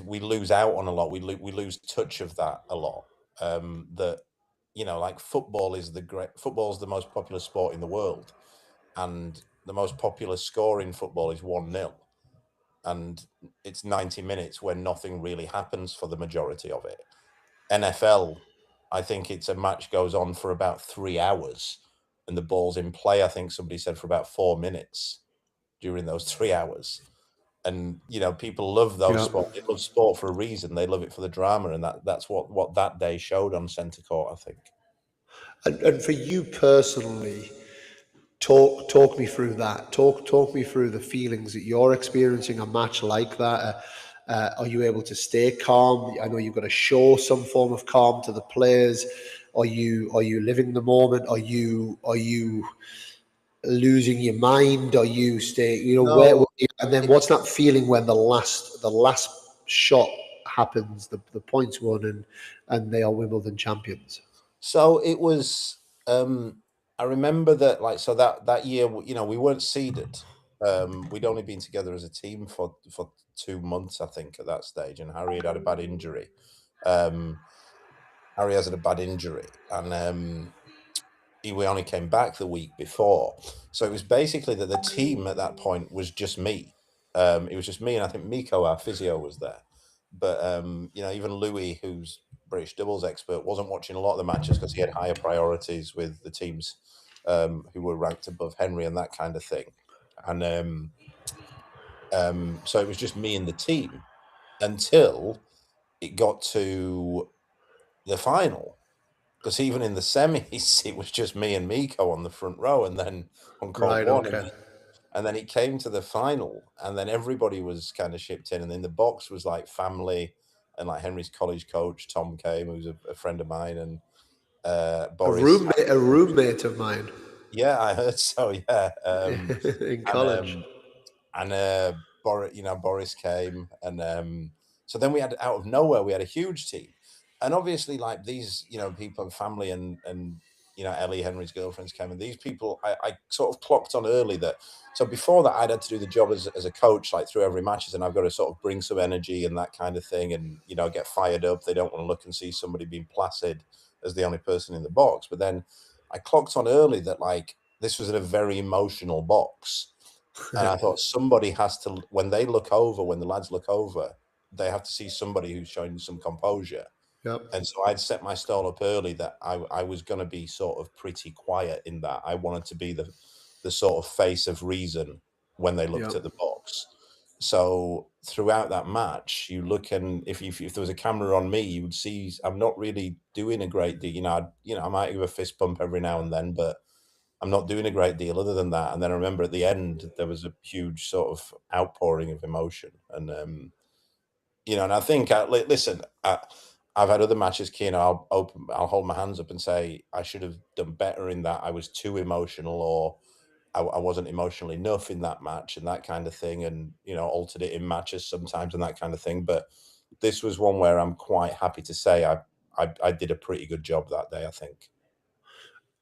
we lose out on a lot. We lose touch of that a lot. That like football's the most popular sport in the world, and the most popular score in football is 1-0, and it's 90 minutes where nothing really happens for the majority of it. NFL, I think it's a match goes on for about 3 hours, and the ball's in play, I think somebody said, for about 4 minutes during those 3 hours. And people love those Yeah. sports. They love sport for a reason. They love it for the drama, and that's what that day showed on centre court, I think. And for you personally, talk me through that. Talk me through the feelings that you're experiencing a match like that. Are you able to stay calm? I know you've got to show some form of calm to the players. Are you living the moment? Are you losing your mind? Are you staying? No, And then what's that feeling when the last shot happens, the points won, and they are Wimbledon champions? so it was. I remember that, that year, we weren't seeded. We'd only been together as a team for 2 months, I think, at that stage, and Harry had a bad injury. Um, Harry has had a bad injury, and we only came back the week before. So it was basically that the team at that point was just me. It was just me, and I think Miko, our physio, was there. But even Louis, who's British doubles expert, wasn't watching a lot of the matches because he had higher priorities with the teams who were ranked above Henry and that kind of thing. And so it was just me and the team until it got to the final. Because even in the semis, it was just me and Miko on the front row, and then on court Right. one, Okay. and then it came to the final, and then everybody was kind of shipped in, and in the box was like family, and like Henry's college coach Tom came, who's a friend of mine, and Boris. A roommate of mine Yeah, I heard so. Yeah, in and college. Boris, Boris came, and so then we had, out of nowhere, we had a huge team, and obviously, like, these, people and family, and Ellie, Henry's girlfriends, came, and these people, I sort of clocked on early that. So before that, I'd had to do the job as a coach, like through every matches, and I've got to sort of bring some energy and that kind of thing, and get fired up. They don't want to look and see somebody being placid as the only person in the box. But then I clocked on early that, like, this was in a very emotional box. And I thought somebody has to, when the lads look over, they have to see somebody who's showing some composure. Yep. And so I'd set my stall up early that I was going to be sort of pretty quiet in that. I wanted to be the sort of face of reason when they looked Yep. at the box. So throughout that match, you look, and if there was a camera on me, you would see I'm not really doing a great deal. I might give a fist bump every now and then, but I'm not doing a great deal other than that. And then I remember at the end, there was a huge sort of outpouring of emotion. And and I think, listen, I've had other matches, Keane. I'll hold my hands up and say I should have done better in that. I was too emotional, or I wasn't emotional enough in that match, and that kind of thing, and altered it in matches sometimes and that kind of thing. But this was one where I'm quite happy to say I did a pretty good job that day, I think.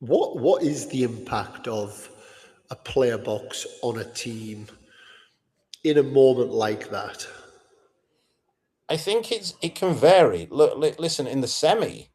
What is the impact of a player box on a team in a moment like that? I think it can vary. Look, listen, in the semi,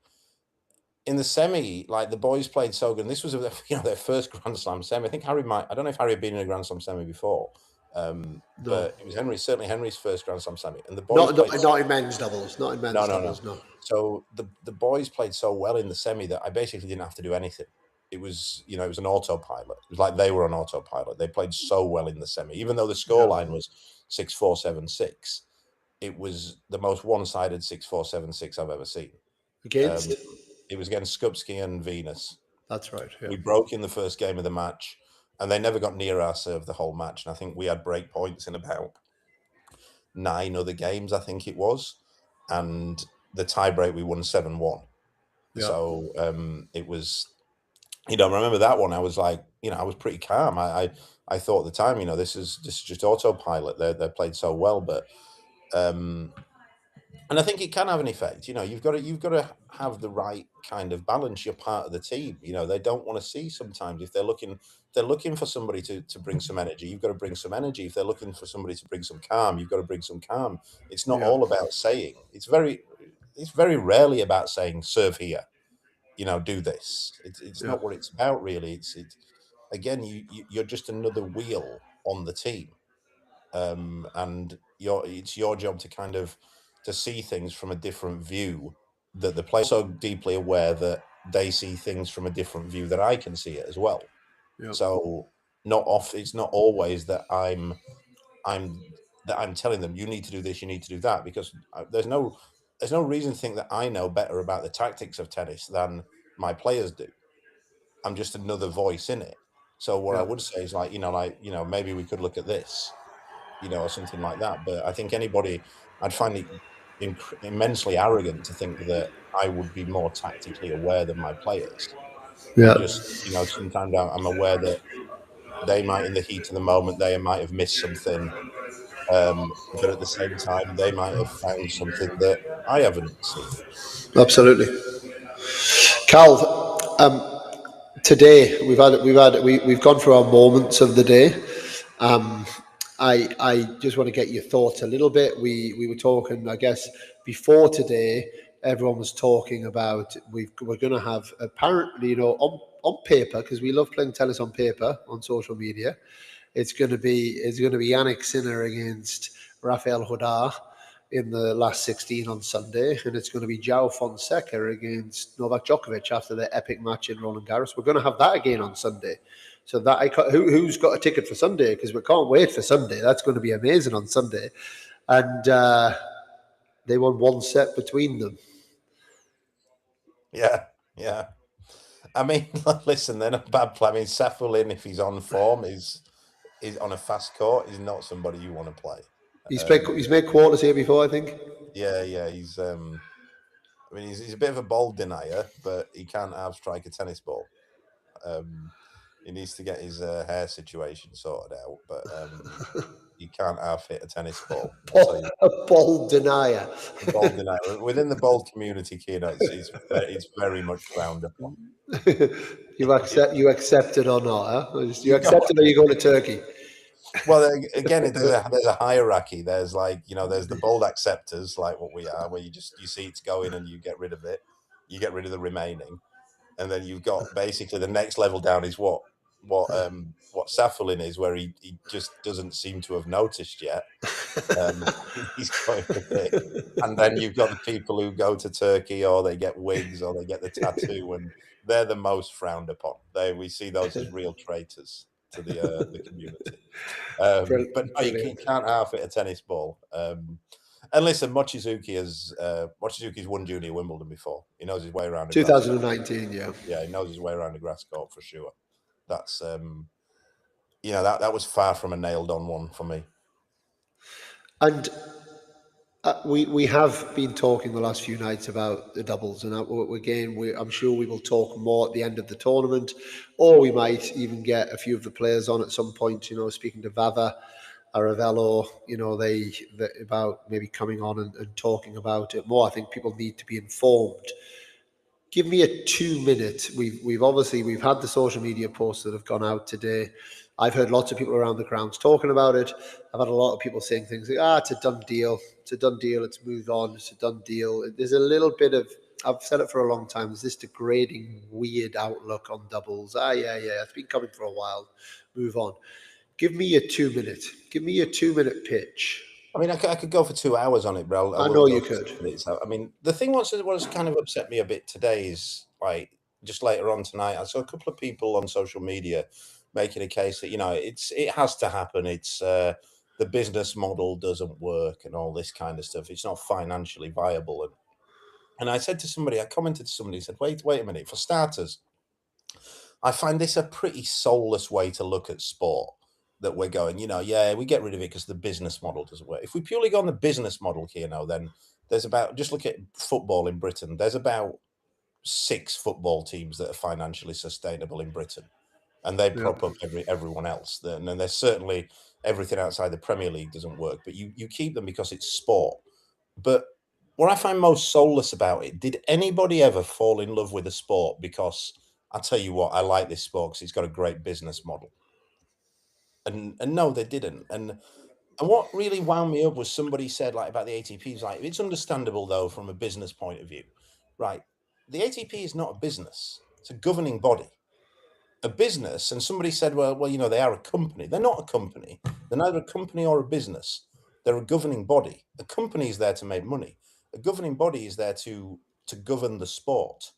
like, the boys played so good. And this was their first Grand Slam semi. I don't know if Harry had been in a Grand Slam semi before, No, but it was certainly Henry's first Grand Slam semi. And the boys not played. not in men's doubles. Not in men's No, no. doubles. No. So the boys played so well in the semi that I basically didn't have to do anything. It was, it was an autopilot. It was like they were on autopilot. They played so well in the semi, even though the scoreline was 6-4, 7-6. It was the most one-sided 6-4, 7-6 I've ever seen. Against. It was against Skupski and Venus. That's right. Yeah. We broke in the first game of the match, and they never got near our serve the whole match. And I think we had break points in about 9 other games, I think it was. And the tiebreak, we won 7-1. Yeah. So it was, I remember that one. I was like, I was pretty calm. I thought at the time, this is just autopilot. They played so well, but and And I think it can have an effect. You've got to have the right kind of balance. You're part of the team. They don't want to see sometimes if they're looking for somebody to bring some energy. You've got to bring some energy. If they're looking for somebody to bring some calm, you've got to bring some calm. It's not Yeah, all about saying. It's very rarely about saying serve here. Do this. It's yeah, not what it's about really. It's again you're just another wheel on the team, and it's your job to kind of to see things from a different view, that the players so deeply aware that they see things from a different view that I can see it as well. yeah, So it's not always I'm that I'm telling them you need to do this, you need to do that, because there's no reason to think that I know better about the tactics of tennis than my players do. I'm just another voice in it. So what I yeah. would say is, maybe we could look at this, or something like that. But I think I'd find it immensely arrogant to think that I would be more tactically aware than my players. Yeah. Sometimes I'm aware that they might, in the heat of the moment, they might have missed something, but at the same time, they might have found something that I haven't seen. Absolutely. Cal, today we've gone through our moments of the day. Um, I just want to get your thoughts a little bit. We were talking, I guess, before today. Everyone was talking about we're going to have, apparently, on paper, because we love playing tennis on paper on social media. It's going to be Yannick Sinner against Rafael Hodar in the last 16 on Sunday, and it's going to be João Fonseca against Novak Djokovic after their epic match in Roland Garros. We're going to have that again on Sunday. So who's got a ticket for Sunday? Because we can't wait for Sunday. That's going to be amazing on Sunday. And they won one set between them. Yeah, yeah. I mean, listen, they're not bad play. I mean, Sefulin, if he's on form, is on a fast court, is not somebody you want to play. He's made quarters here before, I think. Yeah, yeah, I mean, he's a bit of a ball denier, but he can't outstrike a tennis ball. Um, he needs to get his hair situation sorted out, but he can't outfit a tennis ball. I'll tell you, A ball denier. a ball denier within the ball community, Keno, it's very much frowned upon. You accept it or not? Huh? You You got accept it or you go to Turkey? Well, again, there's a hierarchy. There's there's the bold acceptors, like what we are, where you see it's going and you get rid of it, you get rid of the remaining, and then you've got basically the next level down is what Safulin is, where he just doesn't seem to have noticed yet. He's going with it, and then you've got the people who go to Turkey, or they get wigs, or they get the tattoo, and they're the most frowned upon. We see those as real traitors to the community. But no, you Brilliant. can't half it a tennis ball. And listen, Mochizuki's won Junior Wimbledon before. He knows his way around a grass court. 2019, yeah. Yeah, he knows his way around a grass court for sure. That's that was far from a nailed on one for me. And we have been talking the last few nights about the doubles, and again, I'm sure we will talk more at the end of the tournament, or we might even get a few of the players on at some point. Speaking to Vava, Aravello, they about maybe coming on and talking about it more. I think people need to be informed. Give me a 2 minute. We've had the social media posts that have gone out today. I've heard lots of people around the grounds talking about it. I've had a lot of people saying things like, it's a done deal. It's a done deal. Let's move on. It's a done deal. There's a little bit of, I've said it for a long time, there's this degrading, weird outlook on doubles. Yeah, yeah. It's been coming for a while. Move on. Give me a 2 minute. Give me a 2 minute pitch. I mean, I could go for 2 hours on it, but I I will know go you for could. 2 minutes. I mean, the thing what's kind of upset me a bit today is, like, just later on tonight, I saw a couple of people on social media making a case that it has to happen. It's the business model doesn't work and all this kind of stuff. It's not financially viable. And I commented to somebody, said, wait a minute. For starters, I find this a pretty soulless way to look at sport. That we're going, yeah, we get rid of it because the business model doesn't work. If we purely go on the business model here now, then just look at football in Britain. There's about 6 football teams that are financially sustainable in Britain, and they Yeah. prop up everyone else. And then there's certainly everything outside the Premier League doesn't work, but you keep them because it's sport. But what I find most soulless about it, did anybody ever fall in love with a sport because I tell you what, I like this sport because it's got a great business model? And no, they didn't. And what really wound me up was somebody said like about the ATPs, like it's understandable though from a business point of view, right? The ATP is not a business; it's a governing body. A business, and somebody said, well, you know, they are a company. They're not a company. They're neither a company or a business. They're a governing body. A company is there to make money. A governing body is there to govern the sport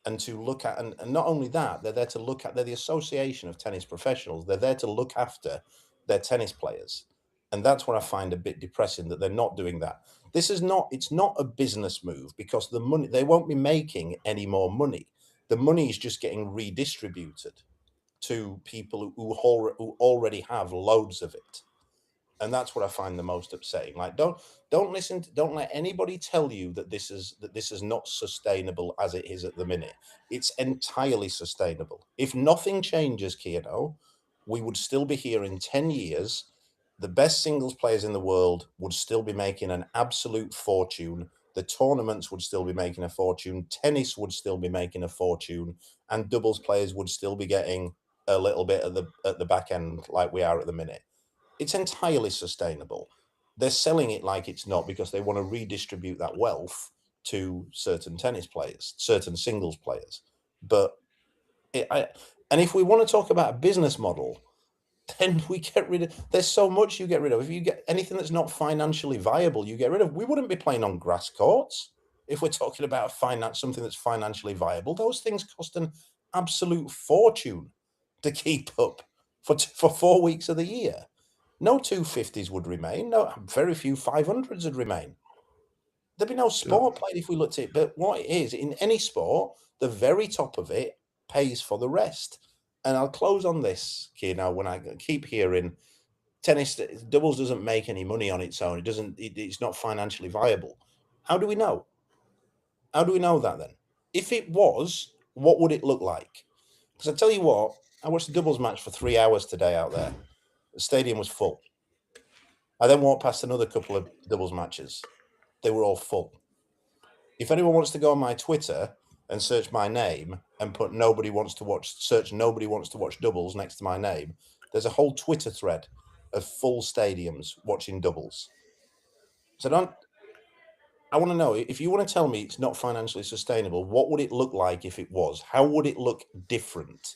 and to look at, and not only that, they're there to look at, they're the association of tennis professionals. They're there to look after their tennis players. And that's what I find a bit depressing, that they're not doing that. This is not, it's not a business move because the money, they won't be making any more money. The money is just getting redistributed to people who already have loads of it. And that's what I find the most upsetting. Like, don't listen to, don't let anybody tell you that this is not sustainable as it is at the minute. It's entirely sustainable. If nothing changes, Keano, we would still be here in 10 years. The best singles players in the world would still be making an absolute fortune. The tournaments would still be making a fortune. Tennis would still be making a fortune, and doubles players would still be getting a little bit at the back end like we are at the minute. It's entirely sustainable. They're selling it like it's not because they want to redistribute that wealth to certain tennis players, certain singles players. But and if we want to talk about a business model, then we get rid of. There's so much you get rid of. If you get anything that's not financially viable, you get rid of. We wouldn't be playing on grass courts if we're talking about finance, something that's financially viable. Those things cost an absolute fortune to keep up for 4 weeks of the year. No 250s would remain. No, very few 500s would remain. There'd be no Yeah. sport played if we looked at it. But what it is, in any sport, the very top of it pays for the rest. And I'll close on this, Keir, when I keep hearing tennis doubles doesn't make any money on its own. It doesn't, it's not financially viable. How do we know? How do we know that then? If it was, what would it look like? Because I tell you what, I watched a doubles match for 3 hours today out there. The stadium was full. I then walked past another couple of doubles matches. They were all full. If anyone wants to go on my Twitter and search my name and put nobody wants to watch doubles next to my name, there's a whole Twitter thread of full stadiums watching doubles. So I want to know, if you want to tell me it's not financially sustainable, what would it look like if it was? How would it look different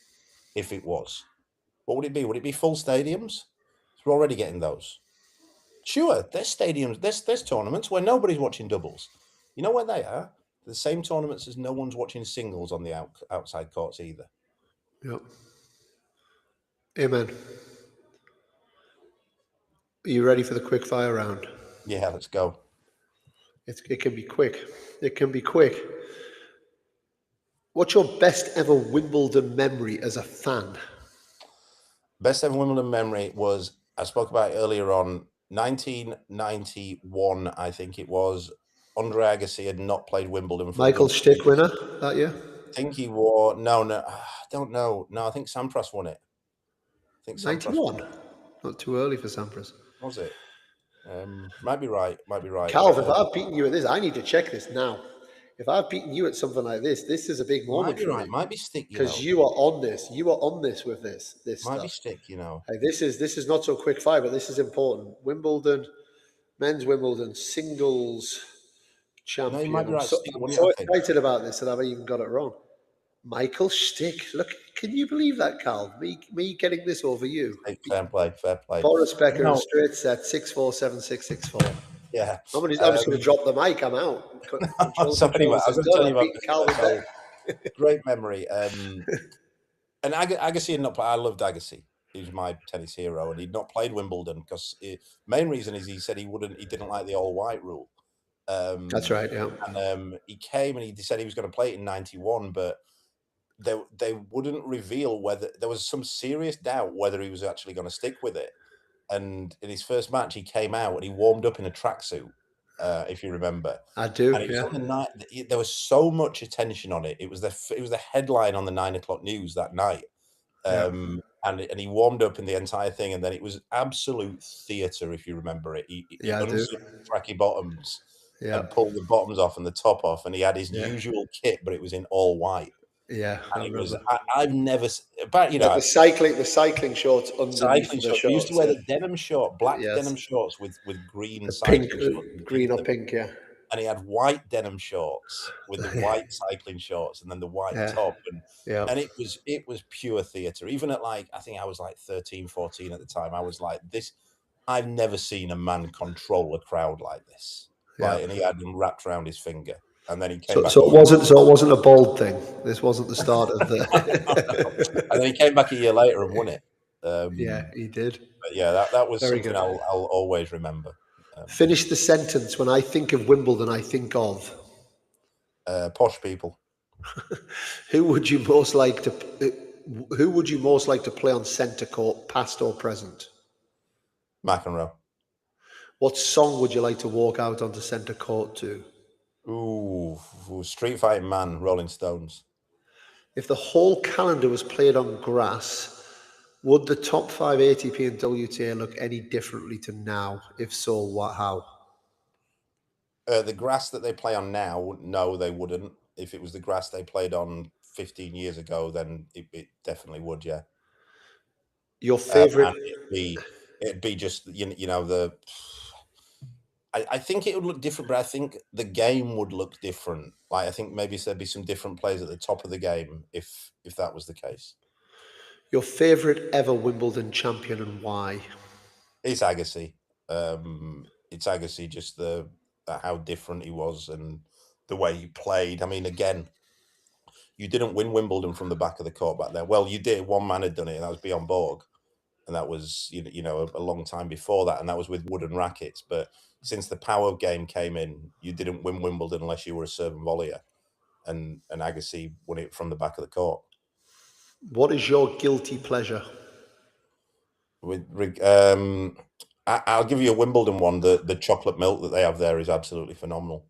if it was? What would it be? Would it be full stadiums? We're already getting those. Sure, there's stadiums, there's tournaments where nobody's watching doubles. You know where they are? The same tournaments as no one's watching singles on the outside courts either. Yeah. Amen. Are you ready for the quick fire round? Yeah, let's go. It can be quick. It can be quick. What's your best ever Wimbledon memory as a fan? Best ever Wimbledon memory was, I spoke about it earlier on, 1991, I think it was. Andre Agassi had not played Wimbledon for a Michael good Stick 3 years. winner that year? I think he wore, no, I don't know. No, I think Sampras won it. I think Sampras won 91. it. Not too early for Sampras. Was it? Might be right. Might be right. Calv, But if I've beaten you at this, I need to check this now. If I've beaten you at something like this is a big might moment be for right. me Might be stick. because you are on this. You are on this with this Might be stuff. stick. Hey, this is not so quick fire, but this is important. Wimbledon, men's Wimbledon singles No, you might champion. be I'm right. so, Stick I'm won it, I so think. excited about this that I've even got it wrong. Michael Stick. Look, can you believe that, Cal? Me getting this over you. Hey, fair play. Fair play. Boris Becker in a No, straight set, 6-4, 7-6, 6-4. yeah. I'm just going to drop the mic. I'm out. So anyway, Control I was says going to done. tell you I've about beaten Calvin so Beck. great memory. And Agassi had not played. I loved Agassi. He was my tennis hero, and he'd not played Wimbledon because main reason is he said he wouldn't. He didn't like the all white rule. That's right. Yeah. And he came and he said he was going to play it in '91, but they wouldn't reveal whether there was some serious doubt whether he was actually going to stick with it. And in his first match, he came out and he warmed up in a tracksuit, if you remember. I do. And it was Yeah. on the night. There was so much attention on it. It was the headline on the 9 o'clock news that night. Yeah. And he warmed up in the entire thing, and then it was absolute theatre. If you remember it, he Yeah. I do. unzipped tracky bottoms Yeah. and pulled the bottoms off and the top off, and he had his Yeah. usual kit, but it was in all white. Yeah. I And it was remember. I've never but, Like the cycling shorts underneath cycling the shorts. We used to shorts. wear Yeah. the denim short, black denim Yes. shorts with green The pink, cycling shorts green underneath or them, pink. Yeah. and he had white denim shorts with the Yeah. white cycling shorts and then the white Yeah. top, Yeah. and it was pure theatre. Even at, like, I think I was, like, 13, 14 at the time, I was like, "This I've never seen a man control a crowd like this." Yeah. Like, and he had them wrapped around his finger, and then he came So, back so a it year wasn't. So it wasn't a bold thing. This wasn't the start of no, and then he the. came back a year later and won it. Yeah, he did. But yeah, that was Very something good. I'll always remember. Um, Finish the sentence. When I think of Wimbledon, I think of Posh people. who would you most like to who would you most like to play on centre court, past or present? McEnroe. What song would you like to walk out onto centre court to? Ooh, Street Fighting Man, Rolling Stones. If the whole calendar was played on grass, would the top five ATP and WTA look any differently to now? If so, what? How? The grass that they play on now, no, they wouldn't. If it was the grass they played on 15 years ago, then it definitely would, yeah. Your favorite? And it'd be just the. I think it would look different, but I think the game would look different. Like, I think maybe there'd be some different players at the top of the game if that was the case. Your favorite ever Wimbledon champion and why? It's Agassi. It's Agassi, just the how different he was and the way he played. I mean, again, you didn't win Wimbledon from the back of the court back then. Well, you did. One man had done it, and that was Bjorn Borg, and that was a long time before that, and that was with wooden rackets. But since the power game came in, you didn't win Wimbledon unless you were a serve and volleyer, and Agassi won it from the back of the court. What is your guilty pleasure? I'll give you a Wimbledon one. The chocolate milk that they have there is absolutely phenomenal.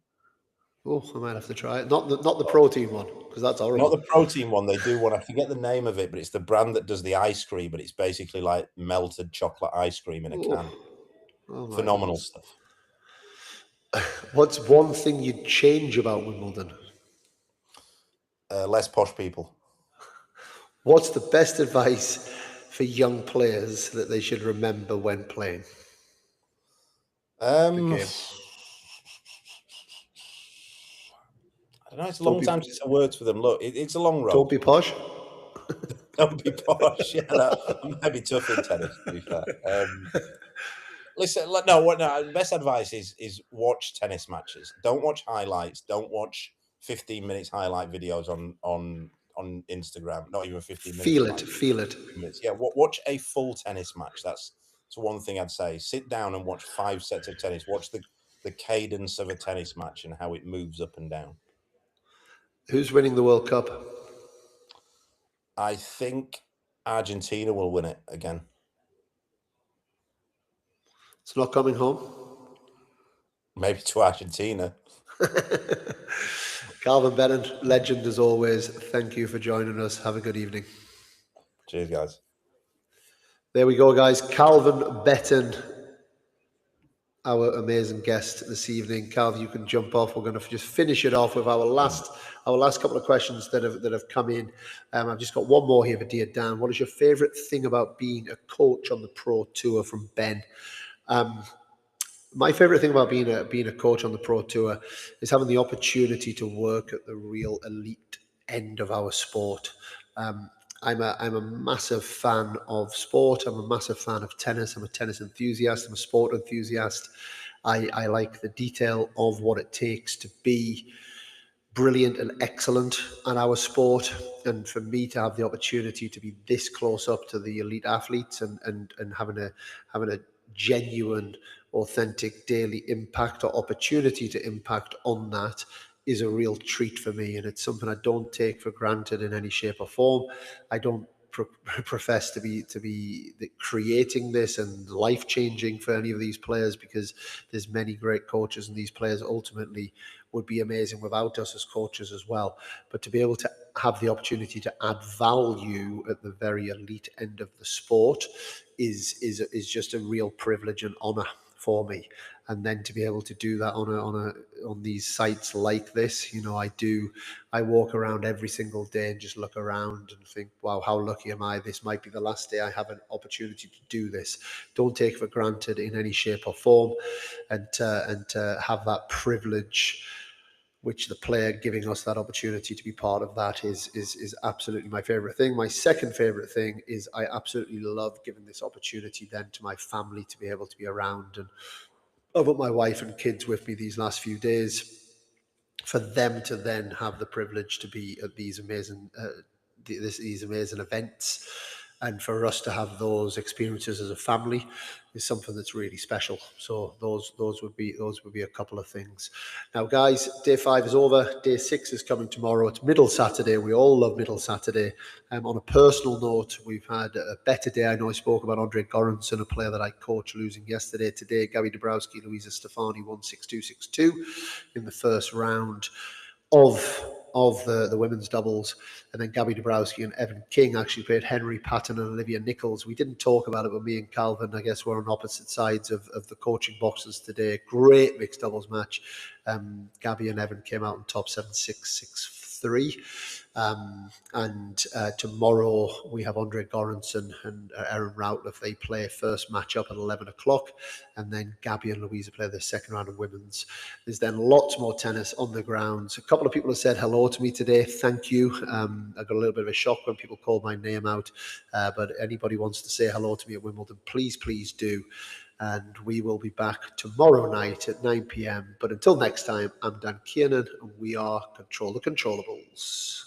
Oh, I might have to try it. Not the protein one, because that's Not horrible. the protein one. They do one. I forget the name of it, but it's the brand that does the ice cream. But it's basically like melted chocolate ice cream in a can. Oh, oh my Phenomenal goodness. stuff. What's one thing you'd change about Wimbledon? Less posh people. What's the best advice for young players that they should remember when playing the Um, game? I don't know. It's a Don't long be time since I worked with them. Look, it's a long don't road. be posh. Don't be posh. Yeah, that might be tough in tennis. To be fair. Listen, no. The best advice is watch tennis matches. Don't watch highlights. Don't watch 15 minutes highlight videos on Instagram. Not even 15 minutes. Feel it, Like feel it. 2 minutes. Yeah, watch a full tennis match. That's one thing I'd say. Sit down and watch 5 sets of tennis. Watch the cadence of a tennis match and how it moves up and down. Who's winning the World Cup? I think Argentina will win it again. It's not coming home. Maybe to Argentina. Calvin Betton, legend as always. Thank you for joining us. Have a good evening. Cheers, guys. There we go, guys. Calvin Betton, our amazing guest this evening. Calvin, you can jump off. We're going to just finish it off with our last couple of questions that have come in. I've just got one more here for dear Dan. What is your favourite thing about being a coach on the Pro Tour, from Ben? My favorite thing about being a coach on the Pro Tour is having the opportunity to work at the real elite end of our sport. I'm a massive fan of sport. I'm a massive fan of tennis. I'm a tennis enthusiast. I'm a sport enthusiast. I like the detail of what it takes to be brilliant and excellent at our sport, and for me to have the opportunity to be this close up to the elite athletes and having a genuine, authentic daily impact or opportunity to impact on that is a real treat for me, and it's something I don't take for granted in any shape or form. I don't profess to be creating this and life changing for any of these players, because there's many great coaches, and these players ultimately would be amazing without us as coaches as well. But to be able to have the opportunity to add value at the very elite end of the sport is just a real privilege and honor for me. And then to be able to do that on these sites like this, I walk around every single day and just look around and think, wow, how lucky am I? This might be the last day I have an opportunity to do this. Don't take it for granted in any shape or form, and to have that privilege, which the player giving us that opportunity to be part of that is absolutely my favorite thing. My second favorite thing is I absolutely love giving this opportunity then to my family to be able to be around, and I've got my wife and kids with me these last few days, for them to then have the privilege to be at these amazing these amazing events, and for us to have those experiences as a family is something that's really special. So those would be a couple of things. Now, guys, day 5 is over. Day 6 is coming tomorrow. It's Middle Saturday. We all love Middle Saturday. On a personal note, we've had a better day. I know I spoke about Andre Goranson, a player that I coached, losing yesterday. Today, Gabby Dabrowski, Louisa Stefani won 6-2, 6-2 in the first round of the women's doubles. And then Gabby Dabrowski and Evan King actually played Henry Patton and Olivia Nichols. We didn't talk about it, but me and Calvin, I guess, were on opposite sides of the coaching boxes today. Great mixed doubles match. Gabby and Evan came out on top 7-6, 6-3. And tomorrow we have Andre Goranson and Erin Routliffe. They play first match up at 11 o'clock. And then Gabby and Louisa play the second round of women's. There's then lots more tennis on the grounds. A couple of people have said hello to me today. Thank you. I got a little bit of a shock when people called my name out. But anybody wants to say hello to me at Wimbledon, please do. And we will be back tomorrow night at 9 p.m. But until next time, I'm Dan Kiernan, and we are Control the Controllables.